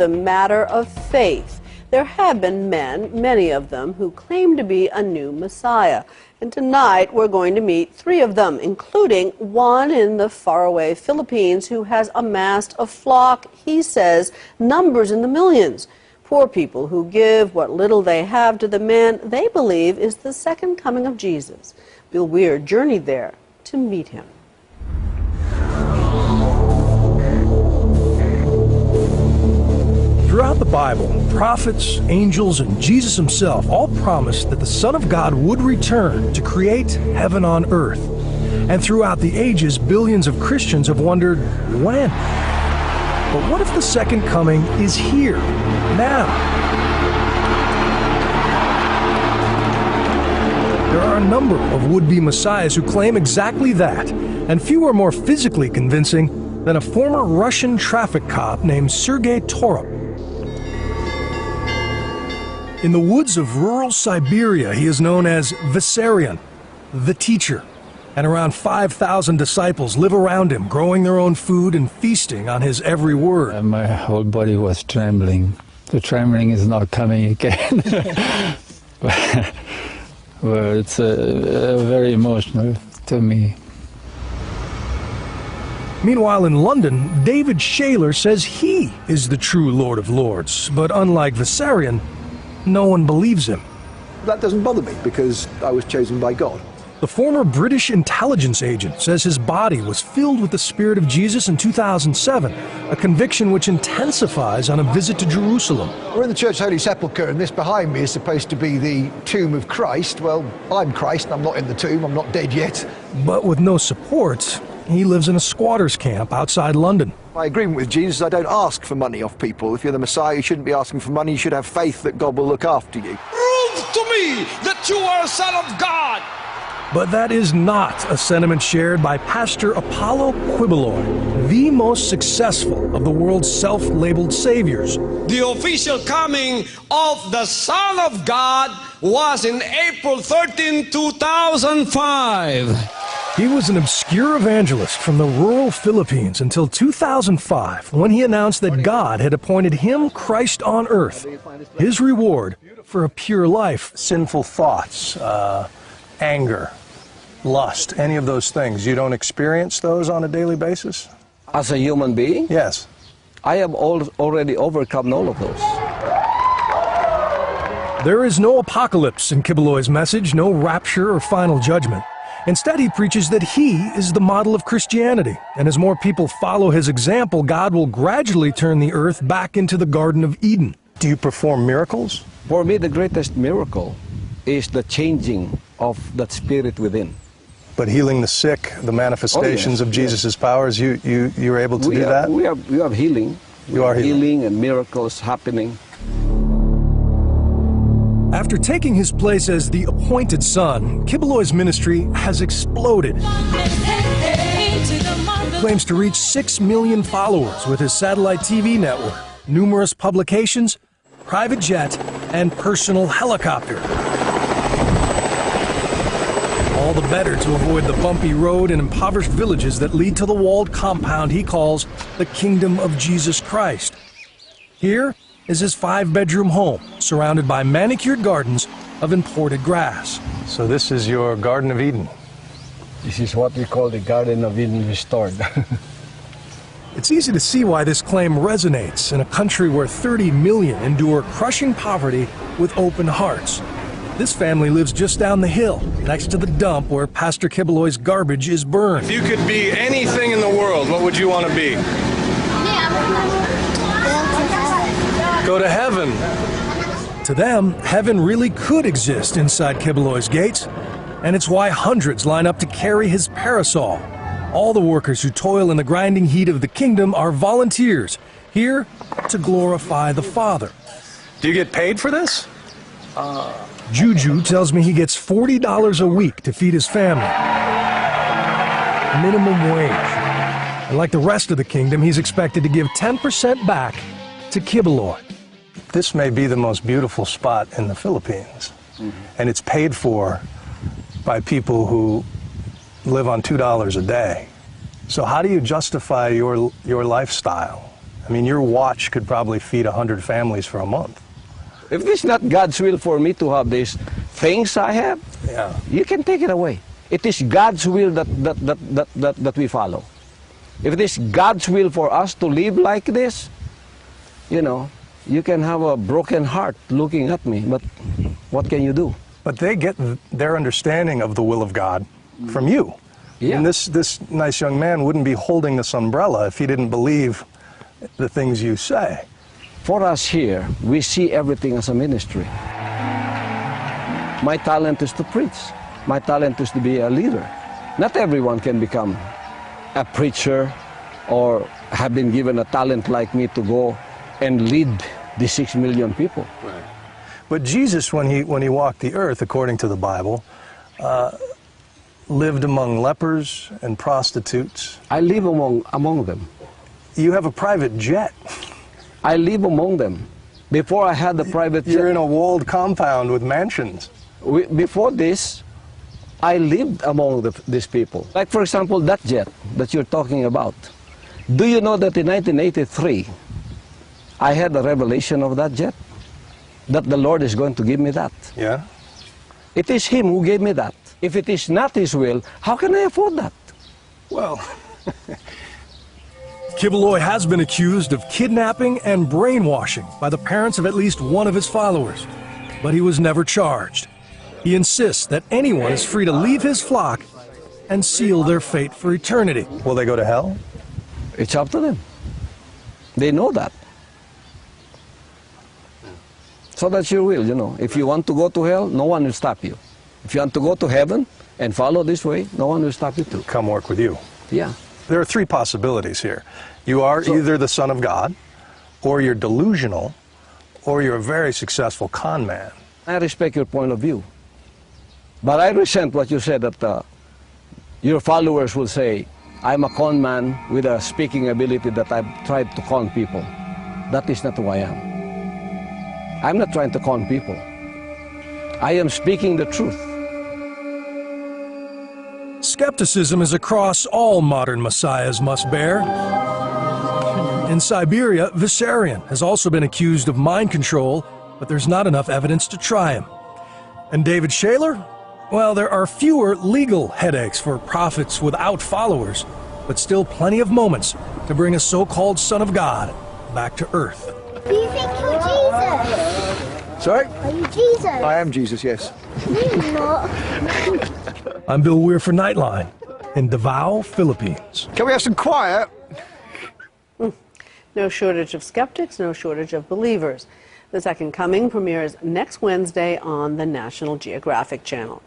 the matter of faith. There have been men, many of them, who claim to be a new Messiah. And tonight we're going to meet three of them, including one in the faraway Philippines who has amassed a flock, he says, numbers in the millions. Poor people who give what little they have to the man they believe is the second coming of Jesus. Bill Weir journeyed there to meet him. Throughout the Bible, prophets, angels, and Jesus himself all promised that the Son of God would return to create heaven on earth. And throughout the ages, billions of Christians have wondered, when? But what if the second coming is here, now? There are a number of would-be messiahs who claim exactly that, and few are more physically convincing than a former Russian traffic cop named Sergei Torop. In the woods of rural Siberia, he is known as Vissarion, the teacher, and around 5,000 disciples live around him, growing their own food and feasting on his every word. My whole body was trembling. The trembling is not coming again. Well, it's very emotional to me. Meanwhile, in London, David Shaler says he is the true Lord of Lords, but unlike Vissarion, no one believes him. That doesn't bother me because I was chosen by God. The former British intelligence agent says his body was filled with the Spirit of Jesus in 2007, a conviction which intensifies on a visit to Jerusalem. We're in the Church Holy Sepulchre, and this behind me is supposed to be the tomb of Christ. Well, I'm Christ, and I'm not in the tomb, I'm not dead yet. But with no support, he lives in a squatter's camp outside London. My agreement with Jesus is I don't ask for money off people. If you're the Messiah, you shouldn't be asking for money. You should have faith that God will look after you. Prove to me that you are a son of God. But that is not a sentiment shared by Pastor Apollo Quiboloy, the most successful of the world's self-labeled saviors. The official coming of the Son of God was in April 13, 2005. He was an obscure evangelist from the rural Philippines until 2005, when he announced that God had appointed him Christ on earth, his reward for a pure life. Sinful thoughts, anger, lust, any of those things, you don't experience those on a daily basis? As a human being? Yes. I have already overcome all of those. There is no apocalypse in Quiboloy's message, no rapture or final judgment. Instead, he preaches that he is the model of Christianity, and as more people follow his example, God will gradually turn the earth back into the Garden of Eden. Do you perform miracles? For me, the greatest miracle is the changing of that spirit within. But healing the sick, the manifestations of Jesus' powers, you're able to do that? We have healing. You are healing and miracles happening. After taking his place as the appointed son, Quiboloy's ministry has exploded. He claims to reach 6 million followers with his satellite TV network, numerous publications, private jet, and personal helicopter. All the better to avoid the bumpy road and impoverished villages that lead to the walled compound he calls the Kingdom of Jesus Christ. Here is his 5-bedroom home, surrounded by manicured gardens of imported grass. So this is your Garden of Eden? This is what we call the Garden of Eden restored. It's easy to see why this claim resonates in a country where 30 million endure crushing poverty with open hearts. This family lives just down the hill, next to the dump where Pastor Quiboloy's garbage is burned. If you could be anything in the world, what would you want to be? Go to heaven. To them, heaven really could exist inside Quiboloy's gates, and it's why hundreds line up to carry his parasol. All the workers who toil in the grinding heat of the kingdom are volunteers, here to glorify the Father. Do you get paid for this? Juju tells me he gets $40 a week to feed his family. Minimum wage. And like the rest of the kingdom, he's expected to give 10% back to Quiboloy. This may be the most beautiful spot in the Philippines, and it's paid for by people who live on $2 a day. So how do you justify your lifestyle I mean, your watch could probably feed 100 families for a month. If it's not God's will for me to have these things I have, Yeah. you can take it away. It is God's will that we follow. If it is God's will for us to live like this, you know, you can have a broken heart looking at me, but what can you do? But they get their understanding of the will of God from you. Yeah. And this nice young man wouldn't be holding this umbrella if he didn't believe the things you say. For us here, we see everything as a ministry. My talent is to preach. My talent is to be a leader. Not everyone can become a preacher or have been given a talent like me to go and lead the 6 million people. Right. But Jesus, when he walked the earth, according to the Bible, lived among lepers and prostitutes. I live among them. You have a private jet. I live among them. Before I had the private jet, You're in a walled compound with mansions. before this, I lived among these people. Like, for example, that jet that you're talking about. Do you know that in 1983, I had a revelation of that jet? That the Lord is going to give me that. Yeah? It is Him who gave me that. If it is not His will, how can I afford that? Well, Kibeloy has been accused of kidnapping and brainwashing by the parents of at least one of his followers, but he was never charged. He insists that anyone is free to leave his flock and seal their fate for eternity. Will they go to hell? It's up to them. They know that. So that's your will, you know. If you want to go to hell, no one will stop you. If you want to go to heaven and follow this way, no one will stop you too. Come work with you. Yeah. There are three possibilities here. You are either the Son of God, or you're delusional, or you're a very successful con man. I respect your point of view. But I resent what you said that your followers will say, I'm a con man with a speaking ability that I've tried to con people. That is not who I am. I'm not trying to con people. I am speaking the truth. Skepticism is a cross all modern messiahs must bear. In Siberia, Vissarion has also been accused of mind control, but there's not enough evidence to try him. And David Shaler? Well, there are fewer legal headaches for prophets without followers, but still plenty of moments to bring a so-called Son of God back to earth. Do you think you're Jesus? Sorry? Are you Jesus? I am Jesus, yes. No, you're not. I'm Bill Weir for Nightline in Davao, Philippines. Can we have some quiet? No shortage of skeptics, no shortage of believers. The Second Coming premieres next Wednesday on the National Geographic Channel.